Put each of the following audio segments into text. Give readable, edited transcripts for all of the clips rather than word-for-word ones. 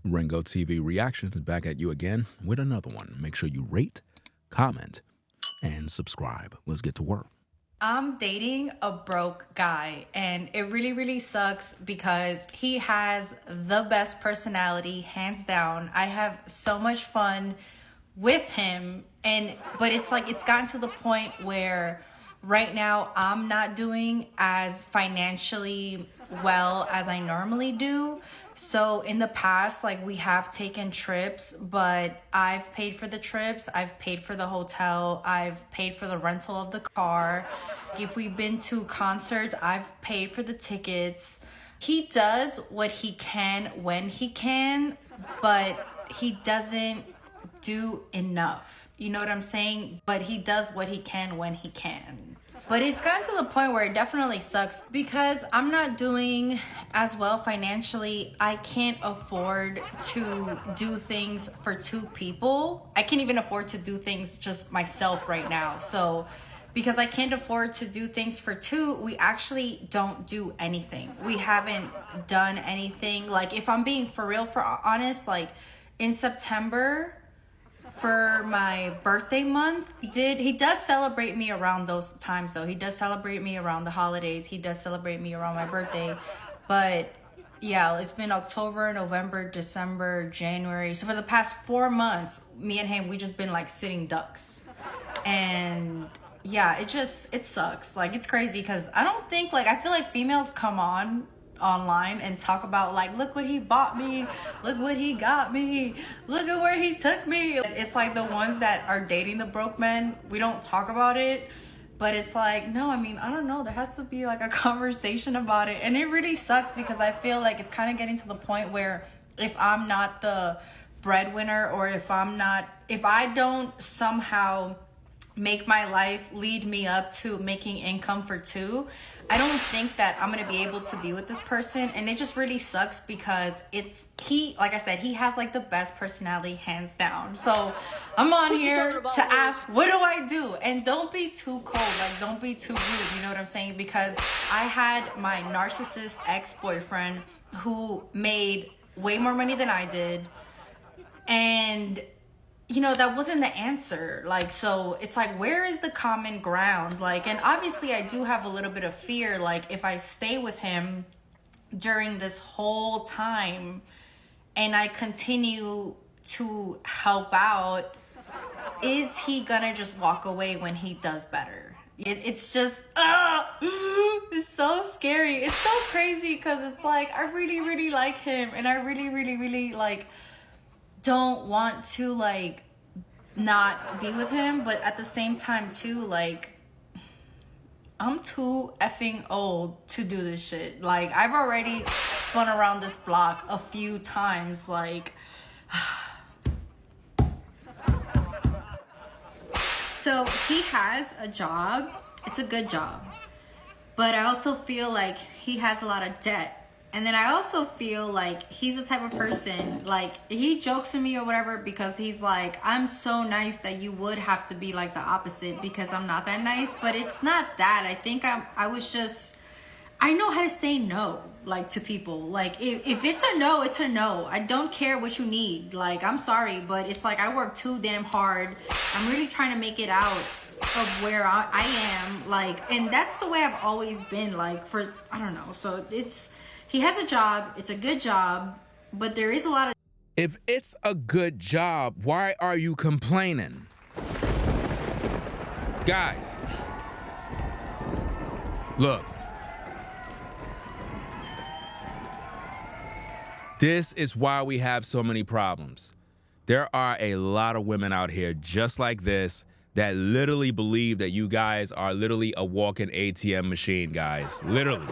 Ringo TV Reactions back at you again with another one. Make sure you rate, comment, and subscribe. Let's get to work. I'm dating a broke guy, and it really, really sucks because he has the best personality, hands down. I have so much fun with him, but it's like it's gotten to the point where right now I'm not doing as financially well as I normally do. So in the past, like, we have taken trips, but I've paid for the trips, I've paid for the hotel, I've paid for the rental of the car. If we've been to concerts, I've paid for the tickets. He does what he can when he can, but he doesn't do enough. You know what I'm saying? But he does what he can when he can. But it's gotten to the point where it definitely sucks because I'm not doing as well financially. I can't afford to do things for two people. I can't even afford to do things just myself right now. So because I can't afford to do things for two, we actually don't do anything. We haven't done anything. Like, if I'm being for real, for honest, like in September, for my birthday month, he does celebrate me around those times though. He does celebrate me around the holidays. He does celebrate me around my birthday. But yeah, it's been October, November, December, January. So for the past 4 months, me and him, we just been like sitting ducks. And yeah, it sucks. Like, it's crazy because I don't think, like, I feel like females come online and talk about, like, look what he bought me, look what he got me, look at where he took me. It's like the ones that are dating the broke men, we don't talk about it. But it's like, no, I mean, I don't know, there has to be like a conversation about it. And it really sucks because I feel like it's kind of getting to the point where if I'm not the breadwinner, or if I don't somehow make my life lead me up to making income for two, I don't think that I'm gonna be able to be with this person. And it just really sucks because like I said, he has like the best personality, hands down. So I'm on here to ask, what do I do? And don't be too cold, like, don't be too rude, you know what I'm saying? Because I had my narcissist ex-boyfriend who made way more money than I did, and you know, that wasn't the answer. Like, so it's like, where is the common ground? Like, and obviously I do have a little bit of fear, like, if I stay with him during this whole time and I continue to help out, is he gonna just walk away when he does better? It's just, it's so scary. It's so crazy because it's like, I really, really like him, and I really, really, really, like, don't want to, like, not be with him. But at the same time too, like, I'm too effing old to do this shit. Like, I've already spun around this block a few times. Like, so he has a job, it's a good job, but I also feel like he has a lot of debt. And then I also feel like he's the type of person, like, he jokes to me or whatever because he's like, I'm so nice that you would have to be like the opposite because I'm not that nice. But it's not that. I think I know how to say no, like, to people. Like, if it's a no, it's a no. I don't care what you need. Like, I'm sorry, but it's like, I work too damn hard. I'm really trying to make it out of where I am. Like, and that's the way I've always been, like, for, I don't know. So he has a job, it's a good job, but there is a lot of... If it's a good job, why are you complaining? Guys, look. This is why we have so many problems. There are a lot of women out here just like this that literally believe that you guys are literally a walking ATM machine, guys. Literally.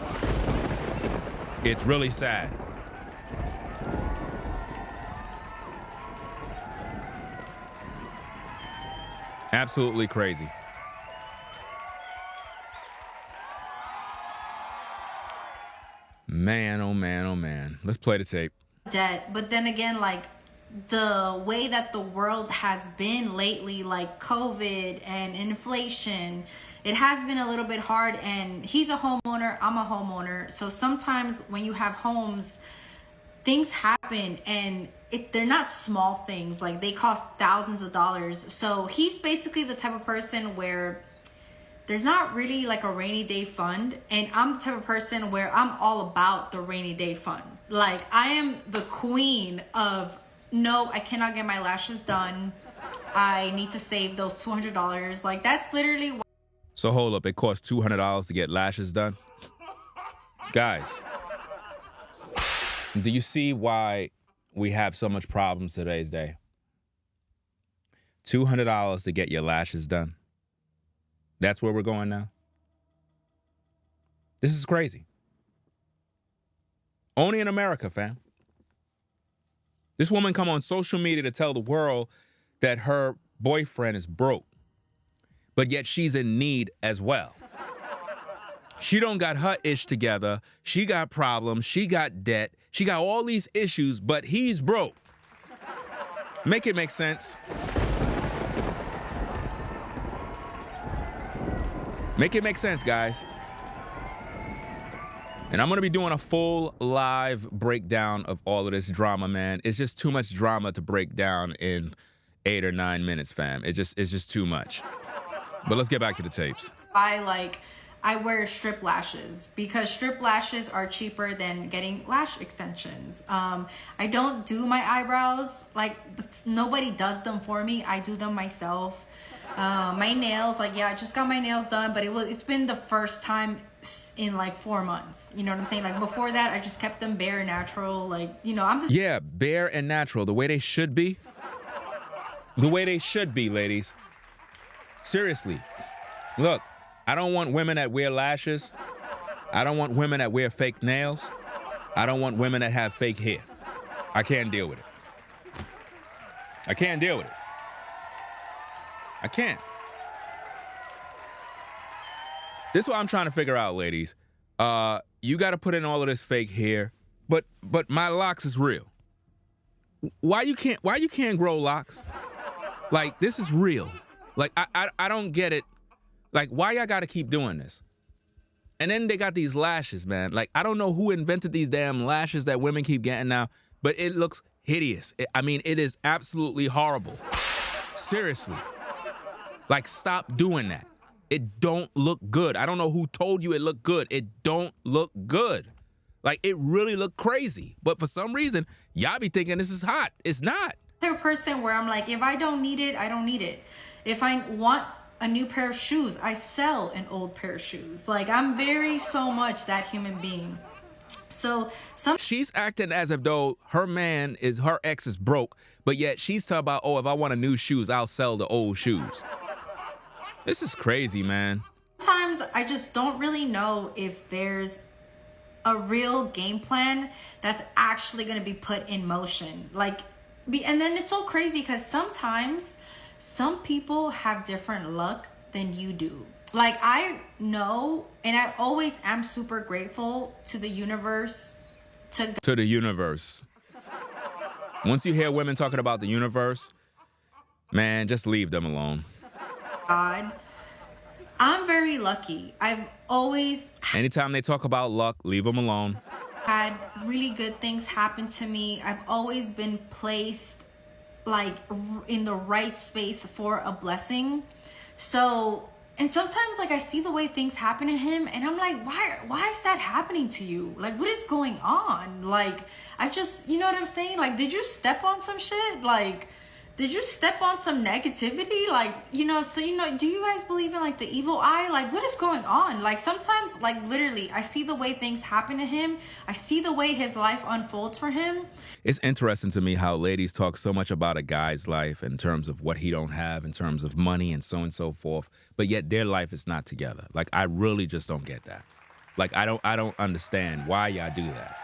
It's really sad. Absolutely crazy. Man, oh man, oh man. Let's play the tape. Debt, but then again, like, the way that the world has been lately, like COVID and inflation, it has been a little bit hard. And he's a homeowner, I'm a homeowner, so sometimes when you have homes, things happen, and they're not small things. Like, they cost thousands of dollars. So he's basically the type of person where there's not really like a rainy day fund, and I'm the type of person where I'm all about the rainy day fund. Like, I am the queen of, no, I cannot get my lashes done, I need to save those $200. Like, that's literally what. So hold up, it costs $200 to get lashes done? Guys, do you see why we have so much problems today's day? $200 to get your lashes done. That's where we're going now. This is crazy. Only in America, fam. This woman come on social media to tell the world that her boyfriend is broke, but yet she's in need as well. She don't got her ish together. She got problems. She got debt. She got all these issues, but he's broke. Make it make sense. Make it make sense, guys. And I'm going to be doing a full live breakdown of all of this drama, man. It's just too much drama to break down in 8 or 9 minutes, fam. It's just too much. But let's get back to the tapes. I wear strip lashes because strip lashes are cheaper than getting lash extensions. I don't do my eyebrows. Like, nobody does them for me. I do them myself. My nails, like, yeah, I just got my nails done, but it's been the first time in like 4 months. You know what I'm saying? Like, before that, I just kept them bare, natural. Like, you know, I'm just. Yeah, bare and natural, the way they should be. The way they should be, ladies. Seriously. Look, I don't want women that wear lashes. I don't want women that wear fake nails. I don't want women that have fake hair. I can't deal with it. I can't deal with it. I can't. This is what I'm trying to figure out, ladies. You got to put in all of this fake hair, but my locks is real. Why you can't grow locks? Like, this is real. Like, I don't get it. Like, why y'all got to keep doing this? And then they got these lashes, man. Like, I don't know who invented these damn lashes that women keep getting now, but it looks hideous. It is absolutely horrible. Seriously. Like, stop doing that. It don't look good. I don't know who told you it looked good. It don't look good. Like, it really looked crazy. But for some reason, y'all be thinking this is hot. It's not. I'm the person where I'm like, if I don't need it, I don't need it. If I want a new pair of shoes, I sell an old pair of shoes. Like, I'm very so much that human being. So she's acting as if though her ex is broke, but yet she's talking about, oh, if I want a new shoes, I'll sell the old shoes. This is crazy, man. Sometimes I just don't really know if there's a real game plan that's actually going to be put in motion. And then it's so crazy because sometimes some people have different luck than you do. Like, I know, and I always am super grateful to the universe. To the universe. Once you hear women talking about the universe, man, just leave them alone. God, I'm very lucky. I've always. Anytime they talk about luck, leave them alone. Had really good things happen to me. I've always been placed like in the right space for a blessing. So, and sometimes like I see the way things happen to him and I'm like, why is that happening to you? Like, what is going on? Like, I just, you know what I'm saying? Like, did you step on some shit? Like, did you step on some negativity? Like, you know, so, you know, do you guys believe in like the evil eye? Like, what is going on? Like, sometimes, like, literally, I see the way things happen to him. I see the way his life unfolds for him. It's interesting to me how ladies talk so much about a guy's life in terms of what he don't have, in terms of money and so forth, but yet their life is not together. Like, I really just don't get that. Like, I don't understand why y'all do that.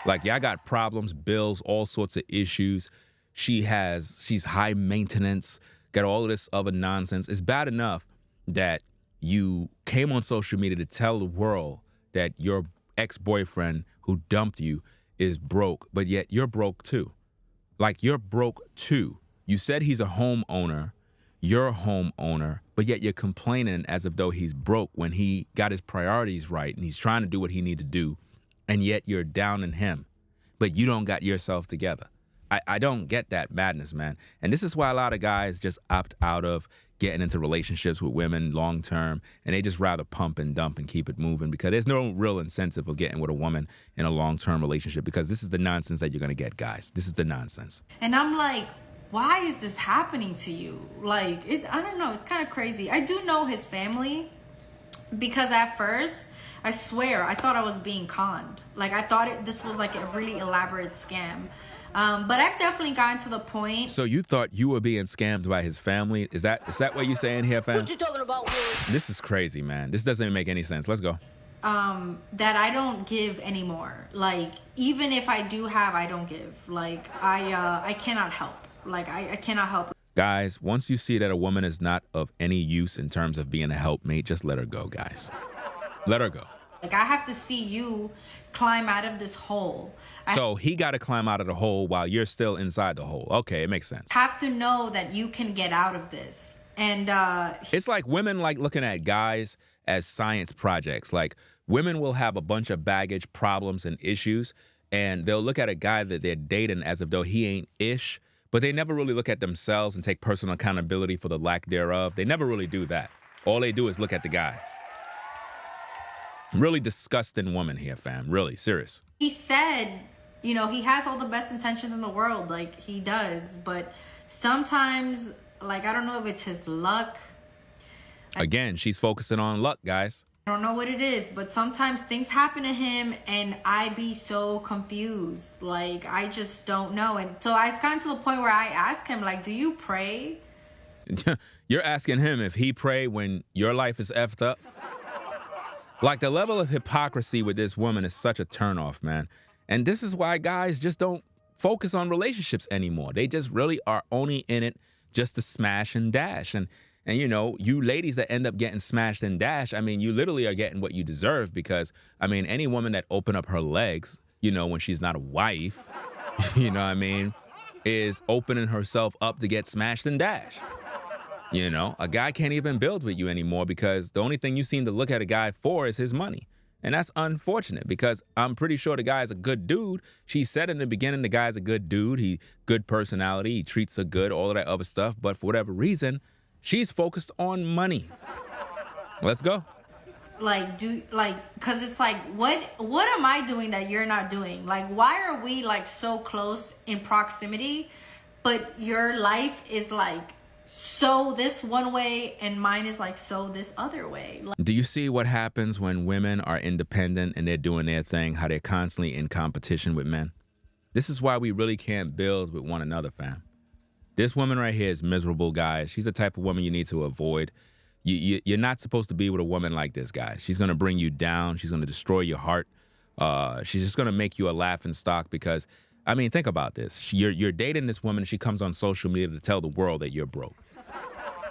Like, y'all got problems, bills, all sorts of issues. She's high maintenance, got all of this other nonsense. It's bad enough that you came on social media to tell the world that your ex-boyfriend who dumped you is broke, but yet you're broke too. Like, you're broke too. You said he's a homeowner, you're a homeowner, but yet you're complaining as if though he's broke when he got his priorities right and he's trying to do what he need to do, and yet you're down in him. but you don't got yourself together. I don't get that madness, man. And this is why a lot of guys just opt out of getting into relationships with women long term, and they just rather pump and dump and keep it moving, because there's no real incentive of getting with a woman in a long term relationship, because this is the nonsense that you're gonna get, guys. This is the nonsense. And I'm like, why is this happening to you? Like, I don't know, it's kind of crazy. I do know his family, because at first, I swear, I thought I was being conned. Like, I thought this was like a really elaborate scam. But I've definitely gotten to the point. So you thought you were being scammed by his family? Is that what you're saying here, fam? What you talking about, Will? This is crazy, man. This doesn't even make any sense. Let's go. That I don't give anymore. Like, even if I do have, I don't give. Like, I cannot help. Like, I cannot help. Guys, once you see that a woman is not of any use in terms of being a helpmate, just let her go, guys. Let her go. Like, I have to see you climb out of this hole. So he got to climb out of the hole while you're still inside the hole. Okay, it makes sense. Have to know that you can get out of this. And it's like women like looking at guys as science projects. Like, women will have a bunch of baggage, problems, and issues, and they'll look at a guy that they're dating as if though he ain't ish, but they never really look at themselves and take personal accountability for the lack thereof. They never really do that. All they do is look at the guy. Really disgusting woman here, fam. Really, serious. He said, you know, he has all the best intentions in the world. Like, he does. But sometimes, like, I don't know if it's his luck. Again, she's focusing on luck, guys. I don't know what it is, but sometimes things happen to him and I be so confused. Like, I just don't know. And so it's gotten to the point where I ask him, like, do you pray? You're asking him if he pray when your life is effed up? Like, the level of hypocrisy with this woman is such a turnoff, man. And this is why guys just don't focus on relationships anymore. They just really are only in it just to smash and dash. And you know, you ladies that end up getting smashed and dashed, I mean, you literally are getting what you deserve, because, I mean, any woman that open up her legs, you know, when she's not a wife, you know what I mean, is opening herself up to get smashed and dashed. You know, a guy can't even build with you anymore because the only thing you seem to look at a guy for is his money. And that's unfortunate, because I'm pretty sure the guy's a good dude. She said in the beginning the guy's a good dude. He good personality. He treats her good, all of that other stuff. But for whatever reason, she's focused on money. Let's go. Because it's like, what am I doing that you're not doing? Like, why are we like so close in proximity, but your life is like so this one way and mine is like so this other way? Like, do you see what happens when women are independent and they're doing their thing, how they're constantly in competition with men? This is why we really can't build with one another, fam. This woman right here is miserable, guys. She's the type of woman you need to avoid. You're not supposed to be with a woman like this, guys. She's going to bring you down. She's going to destroy your heart. She's just going to make you a laughing stock because, I mean, think about this. You're dating this woman and she comes on social media to tell the world that you're broke.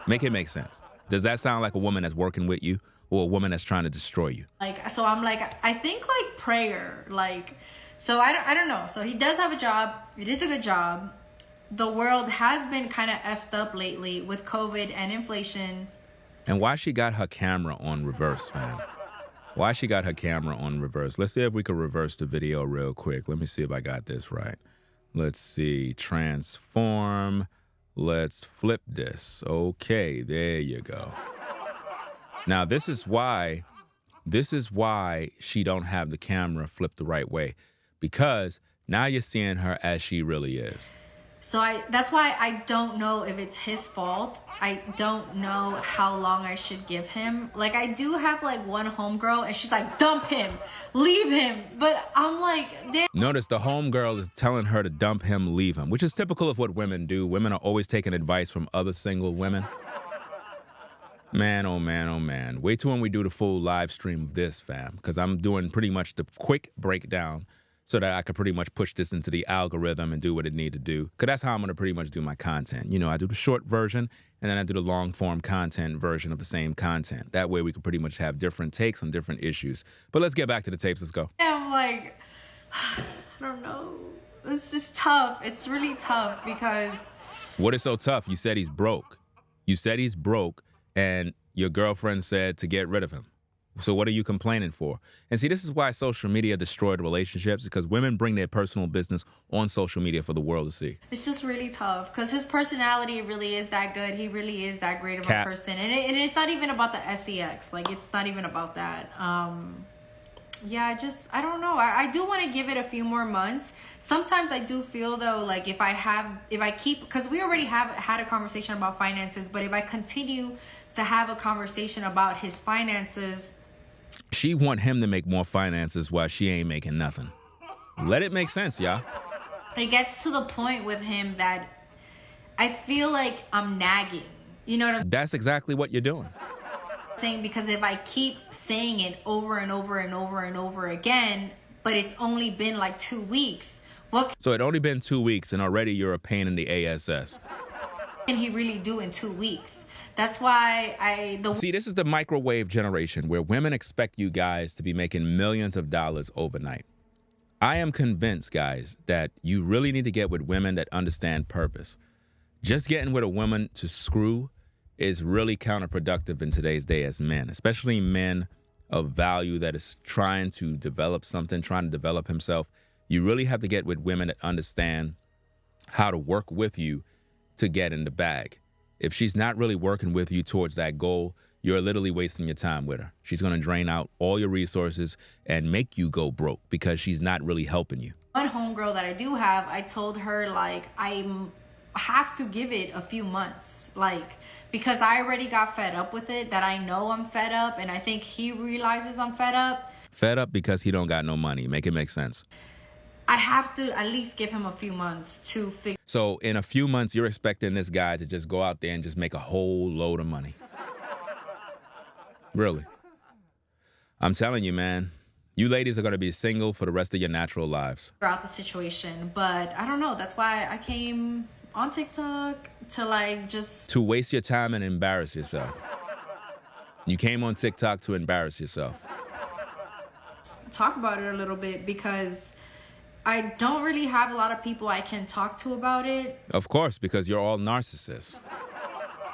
Make it make sense. Does that sound like a woman that's working with you or a woman that's trying to destroy you? Like, so I'm like, I think like prayer, like, so I don't know. So he does have a job. It is a good job. The world has been kind of effed up lately with COVID and inflation. And why she got her camera on reverse, fam? Why she got her camera on reverse? Let's see if we can reverse the video real quick. Let me see if I got this right. Let's see. Transform. Let's flip this. Okay, there you go. Now, this is why she don't have the camera flipped the right way. Because now you're seeing her as she really is. So that's why I don't know if it's his fault. I don't know how long I should give him. Like, I do have like one homegirl and she's like, dump him, leave him. But I'm like, damn. Notice the homegirl is telling her to dump him, leave him, which is typical of what women do. Women are always taking advice from other single women. Man, oh man, oh man. Wait till when we do the full live stream of this, fam, because I'm doing pretty much the quick breakdown so that I could pretty much push this into the algorithm and do what it need to do. Because that's how I'm going to pretty much do my content. You know, I do the short version, and then I do the long-form content version of the same content. That way we could pretty much have different takes on different issues. But let's get back to the tapes. Let's go. I'm like, I don't know. It's just tough. It's really tough because... What is so tough? You said he's broke. You said he's broke, and your girlfriend said to get rid of him. So what are you complaining for? And see, this is why social media destroyed relationships, because women bring their personal business on social media for the world to see. It's just really tough because his personality really is that good. He really is that great of a person. And it's not even about the sex. Like, it's not even about that. Yeah, I don't know. I do want to give it a few more months. Sometimes I do feel though, like if I keep, because we already have had a conversation about finances, but if I continue to have a conversation about his finances. She want him to make more finances while she ain't making nothing. Let it make sense, y'all. It gets to the point with him that I feel like I'm nagging. You know what I'm That's exactly what you're doing. saying? Because if I keep saying it over and over and over and over again, but it's only been like 2 weeks, what So it only been 2 weeks and already you're a pain in the ass. can he really do in 2 weeks? That's why See, this is the microwave generation where women expect you guys to be making millions of dollars overnight. I am convinced, guys, that you really need to get with women that understand purpose. Just getting with a woman to screw is really counterproductive in today's day as men, especially men of value that is trying to develop something, trying to develop himself. You really have to get with women that understand how to work with you to get in the bag. If she's not really working with you towards that goal, you're literally wasting your time with her. She's going to drain out all your resources and make you go broke because she's not really helping you. one homegirl that I do have, I told her like I have to give it a few months, like, because I already got fed up with it, that I know I'm fed up, and I think he realizes I'm fed up. Fed up because he don't got no money. Make it make sense. I have to at least give him a few months to figure. So in a few months, you're expecting this guy to just go out there and just make a whole load of money. Really. I'm telling you, man, you ladies are going to be single for the rest of your natural lives. Out the situation, but I don't know. That's why I came on TikTok to like just To waste your time and embarrass yourself. You came on TikTok to embarrass yourself. talk about it a little bit because I don't really have a lot of people I can talk to about it. Of course, because you're all narcissists.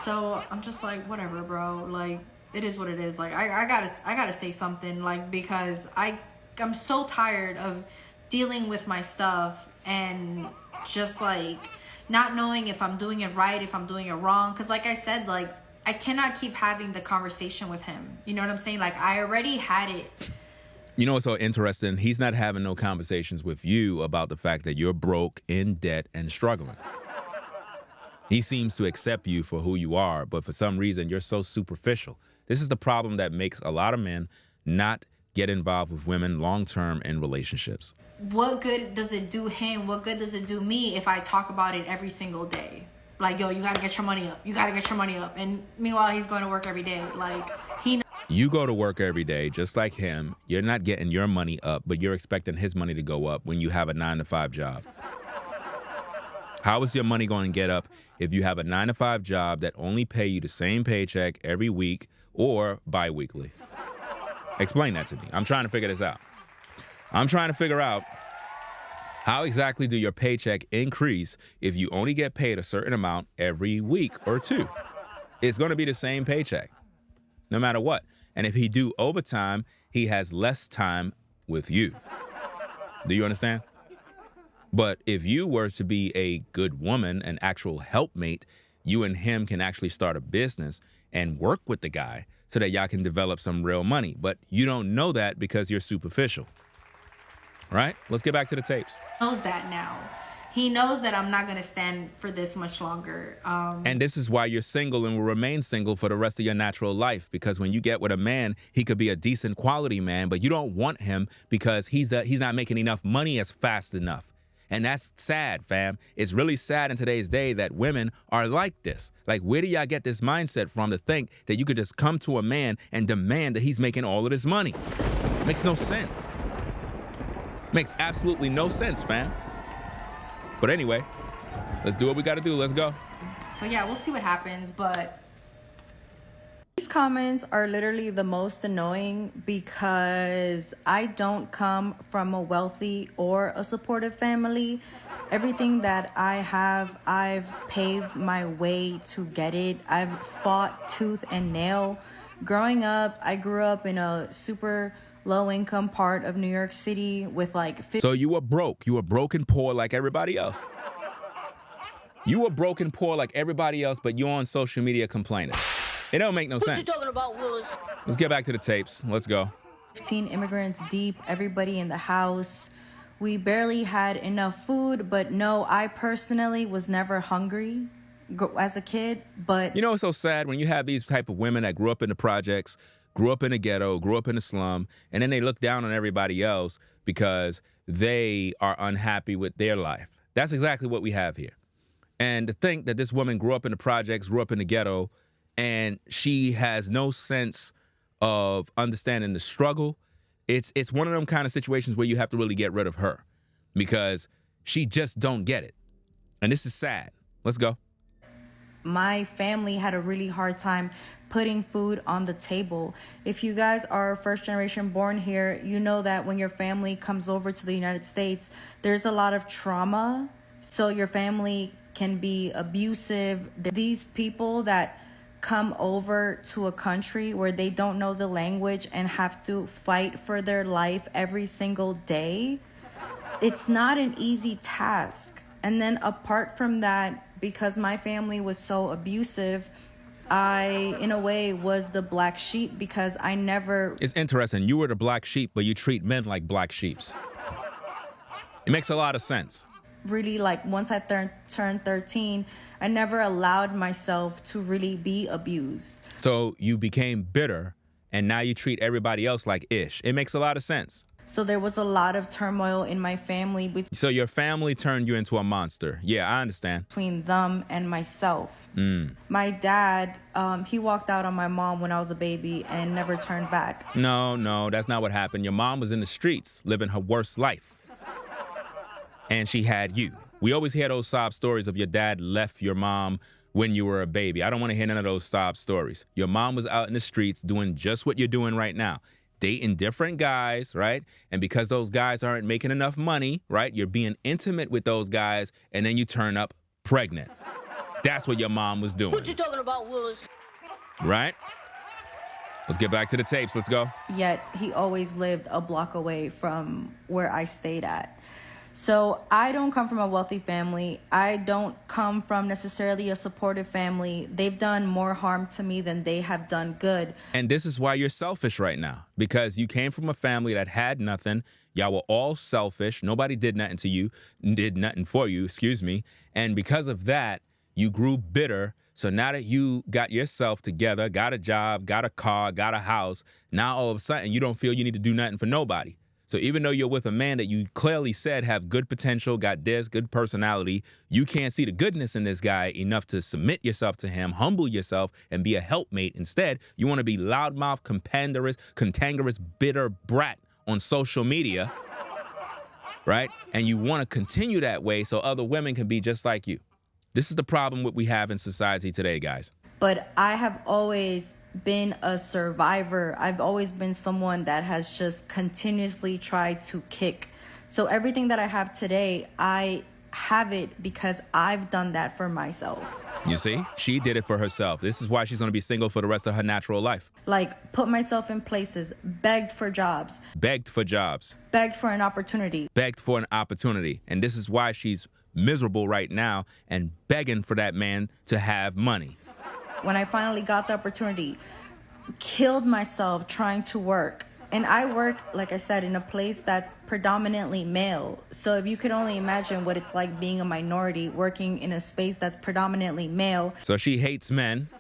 So I'm just like, whatever, bro. Like, it is what it is. Like, I gotta say something, like, because I'm so tired of dealing with my stuff and just like not knowing if I'm doing it right, if I'm doing it wrong. Because like I said, like, I cannot keep having the conversation with him. You know what I'm saying? Like, I already had it. You know what's so interesting? He's not having no conversations with you about the fact that you're broke, in debt, and struggling. He seems to accept you for who you are, but for some reason, you're so superficial. This is the problem that makes a lot of men not get involved with women long-term in relationships. What good does it do him? What good does it do me if I talk about it every single day? Like, yo, you gotta get your money up. You gotta get your money up. And meanwhile, he's going to work every day. Like, You go to work every day, just like him. You're not getting your money up, but you're expecting his money to go up when you have a 9-to-5 job. How is your money going to get up if you have a 9-to-5 job that only pay you the same paycheck every week or bi-weekly? Explain that to me. I'm trying to figure this out. I'm trying to figure out how exactly do your paycheck increase if you only get paid a certain amount every week or two? It's going to be the same paycheck, no matter what. And if he do overtime, he has less time with you. Do you understand? But if you were to be a good woman, an actual helpmate, you and him can actually start a business and work with the guy so that y'all can develop some real money. But you don't know that because you're superficial. Right? Let's get back to the tapes. knows that now. He knows that I'm not going to stand for this much longer. And this is why you're single and will remain single for the rest of your natural life. Because when you get with a man, he could be a decent quality man, but you don't want him because he's not making enough money as fast enough. And that's sad, fam. It's really sad in today's day that women are like this. Like, where do y'all get this mindset from to think that you could just come to a man and demand that he's making all of this money? Makes no sense. Makes absolutely no sense, fam. But anyway, let's do what we got to do. Let's go. So yeah, we'll see what happens, but these comments are literally the most annoying because I don't come from a wealthy or a supportive family. Everything that I have, I've paved my way to get it. I've fought tooth and nail Growing up, I grew up in a super low income part of New York City with like So you were broke. You were broke and poor like everybody else. You were broke and poor like everybody else, but you're on social media complaining. It don't make no sense. What you talking about, Willis? Let's get back to the tapes. Let's go. 15 immigrants deep, everybody in the house. We barely had enough food, but no, I personally was never hungry as a kid, but You know, it's so sad when you have these type of women that grew up in the projects, grew up in the ghetto, grew up in the slum, and then they look down on everybody else because they are unhappy with their life. That's exactly what we have here. And to think that this woman grew up in the projects, grew up in the ghetto, and she has no sense of understanding the struggle, it's one of them kind of situations where you have to really get rid of her because she just don't get it. And this is sad. Let's go. my family had a really hard time putting food on the table. If you guys are first generation born here, you know that when your family comes over to the United States, there's a lot of trauma. So your family can be abusive. These people that come over to a country where they don't know the language and have to fight for their life every single day, it's not an easy task. And then apart from that, because my family was so abusive, I, in a way, was the black sheep because I never... It's interesting. You were the black sheep, but you treat men like black sheeps. It makes a lot of sense. Really, like, once I turned 13, I never allowed myself to really be abused. So you became bitter, and now you treat everybody else like ish. It makes a lot of sense. So there was a lot of turmoil in my family So your family turned you into a monster. Yeah, I understand. between them and myself. My dad, he walked out on my mom when I was a baby and never turned back. No, that's not what happened. Your mom was in the streets living her worst life. And she had you. We always hear those sob stories of your dad left your mom when you were a baby. I don't want to hear none of those sob stories. Your mom was out in the streets doing just what you're doing right now. Dating different guys, right? And because those guys aren't making enough money, right? You're being intimate with those guys, and then you turn up pregnant. That's what your mom was doing. What you talking about, Willis? Right? Let's get back to the tapes. Let's go. Yet he always lived a block away from where I stayed at. So I don't come from a wealthy family. I don't come from necessarily a supportive family. They've done more harm to me than they have done good. And this is why you're selfish right now, because you came from a family that had nothing. Y'all were all selfish. Nobody did nothing to you, did nothing for you, excuse me. And because of that, you grew bitter. So now that you got yourself together, got a job, got a car, got a house, now all of a sudden you don't feel you need to do nothing for nobody. So even though you're with a man that you clearly said have good potential, got this, good personality, you can't see the goodness in this guy enough to submit yourself to him, humble yourself, and be a helpmate. Instead, you want to be loudmouth, cantankerous, bitter brat on social media, right? And you want to continue that way so other women can be just like you. This is the problem what we have in society today, guys. But I have always been a survivor. I've always been someone that has just continuously tried to kick. So everything that I have today, I have it because I've done that for myself. You see, she did it for herself. This is why she's going to be single for the rest of her natural life. Like, put myself in places, begged for jobs, Begged for jobs, begged for an opportunity. begged for an opportunity. And this is why she's miserable right now and begging for that man to have money. When I finally got the opportunity, killed myself trying to work. And I work, like I said, in a place that's predominantly male. So if you could only imagine what it's like being a minority working in a space that's predominantly male. So she hates men.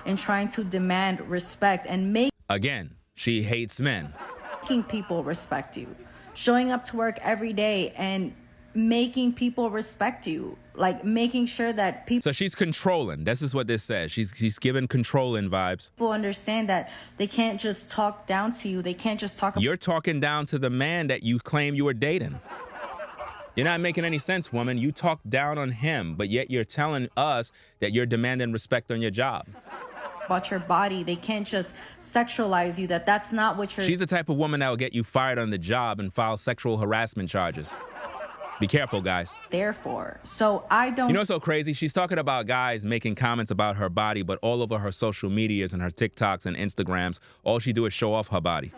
And trying to demand respect and Again, she hates men. making people respect you. Showing up to work every day and making people respect you. Like making sure that So she's controlling. This is what this says. She's giving controlling vibes. people understand that they can't just talk down to you. They can't just talk You're talking down to the man that you claim you were dating. You're not making any sense, woman. You talk down on him, but yet you're telling us that you're demanding respect on your job. about your body. They can't just sexualize you. That's not what you're... She's the type of woman that will get you fired on the job and file sexual harassment charges. Be careful, guys. Therefore, so I don't. You know what's so crazy? She's talking about guys making comments about her body, but all over her social medias and her TikToks and Instagrams, all she do is show off her body.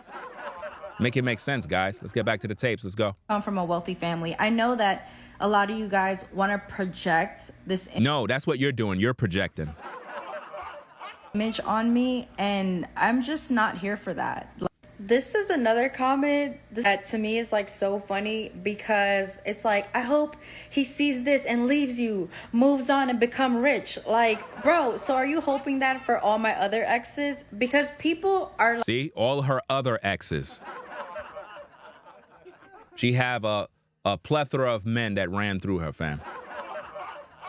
Make it make sense, guys. Let's get back to the tapes. Let's go. Come from a wealthy family. I know that a lot of you guys want to project this No, that's what you're doing. You're projecting. image on me, and I'm just not here for that. This is another comment that to me is like so funny, because it's like, I hope he sees this and leaves you, moves on and become rich. Like, bro, so are you hoping that for all my other exes? Because people are like, See, all her other exes. She have a plethora of men that ran through her, fam.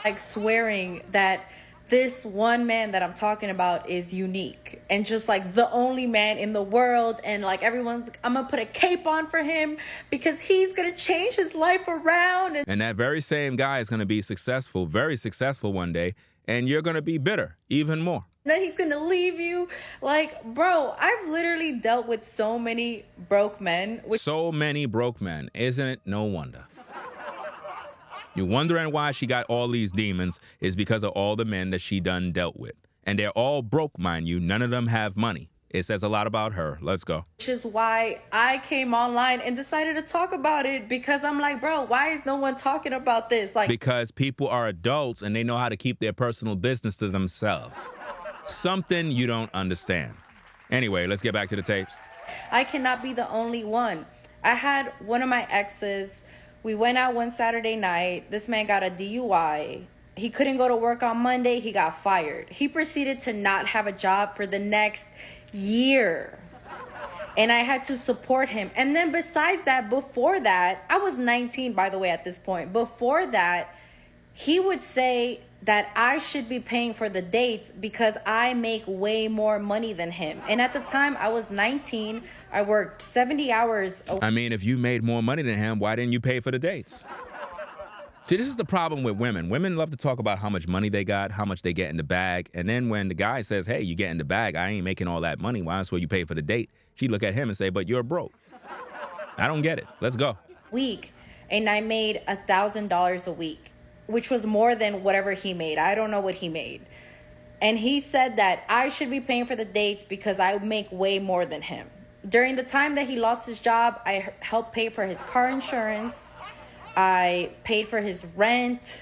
like swearing that this one man that I'm talking about is unique and just like the only man in the world, and like everyone's, I'm gonna put a cape on for him because he's gonna change his life around. And that very same guy is going to be successful, very successful one day, and you're going to be bitter even more. Then he's gonna leave you. Like, bro, I've literally dealt with so many broke men. So many broke men. Isn't it no wonder? You're wondering why she got all these demons is because of all the men that she done dealt with. And they're all broke, mind you. None of them have money. It says a lot about her. Let's go. Which is why I came online and decided to talk about it, because I'm like, bro, why is no one talking about this? Like, Because people are adults and they know how to keep their personal business to themselves. Something you don't understand. Anyway, let's get back to the tapes. I cannot be the only one. I had one of my exes. We went out one Saturday night. This man got a DUI. He couldn't go to work on Monday. He got fired. He proceeded to not have a job for the next year. And I had to support him. And then besides that, before that, I was 19, by the way, at this point. Before that, he would say that I should be paying for the dates because I make way more money than him. And at the time, I was 19. I worked 70 hours a week. I mean, if you made more money than him, why didn't you pay for the dates? See, this is the problem with women. Women love to talk about how much money they got, how much they get in the bag. And then when the guy says, hey, you get in the bag, I ain't making all that money. Why else will you pay for the date? She look at him and say, but you're broke. I don't get it. Let's go. Week, and I made $1,000 a week, which was more than whatever he made. I don't know what he made. And he said that I should be paying for the dates because I make way more than him. During the time that he lost his job, I helped pay for his car insurance. I paid for his rent.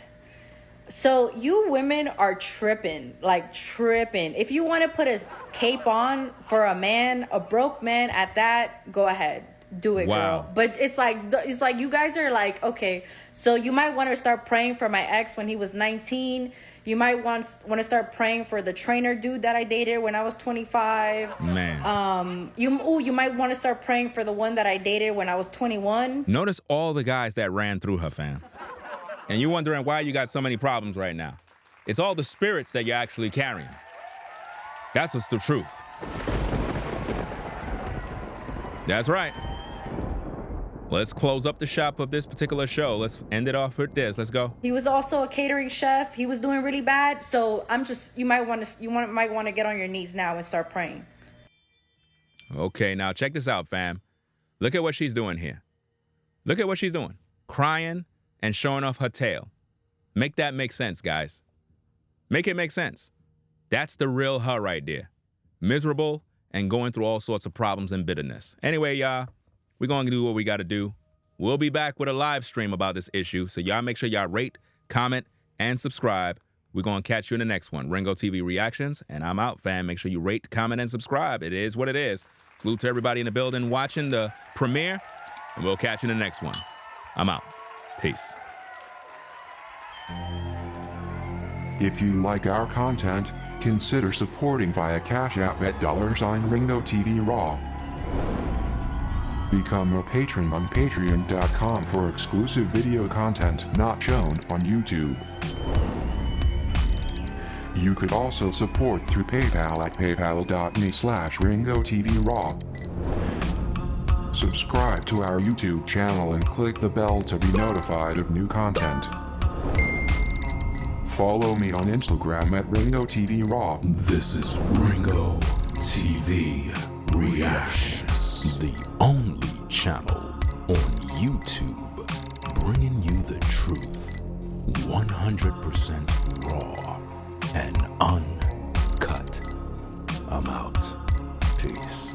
So you women are tripping, like tripping. If you want to put a cape on for a man, a broke man at that, go ahead. Do it, Wow. girl. But it's like you guys are like, okay, so you might want to start praying for my ex when he was 19. You might want to start praying for the trainer dude that I dated when I was 25. Man. You might want to start praying for the one that I dated when I was 21. Notice all the guys that ran through her, fam. And you're wondering why you got so many problems right now. It's all the spirits that you're actually carrying. That's what's the truth. That's right. Let's close up the shop of this particular show. Let's end it off with this. Let's go. He was also a catering chef. He was doing really bad. So you might want to get on your knees now and start praying. Okay, now check this out, fam. Look at what she's doing here. Look at what she's doing. Crying and showing off her tail. Make that make sense, guys. Make it make sense. That's the real her right there. Miserable and going through all sorts of problems and bitterness. Anyway, y'all, we're going to do what we got to do. We'll be back with a live stream about this issue. So y'all make sure y'all rate, comment, and subscribe. We're going to catch you in the next one. Ringo TV Reactions, and I'm out, fam. Make sure you rate, comment, and subscribe. It is what it is. Salute to everybody in the building watching the premiere, and we'll catch you in the next one. I'm out. Peace. If you like our content, consider supporting via Cash App at $Ringo TV Raw. Become a patron on patreon.com for exclusive video content not shown on YouTube. You could also support through PayPal at paypal.me/Ringo TV Raw. Subscribe to our YouTube channel and click the bell to be notified of new content. Follow me on Instagram at Ringo TV Raw. This is Ringo TV Reactions, the only channel on YouTube bringing you the 100% raw and uncut. I'm out. Peace.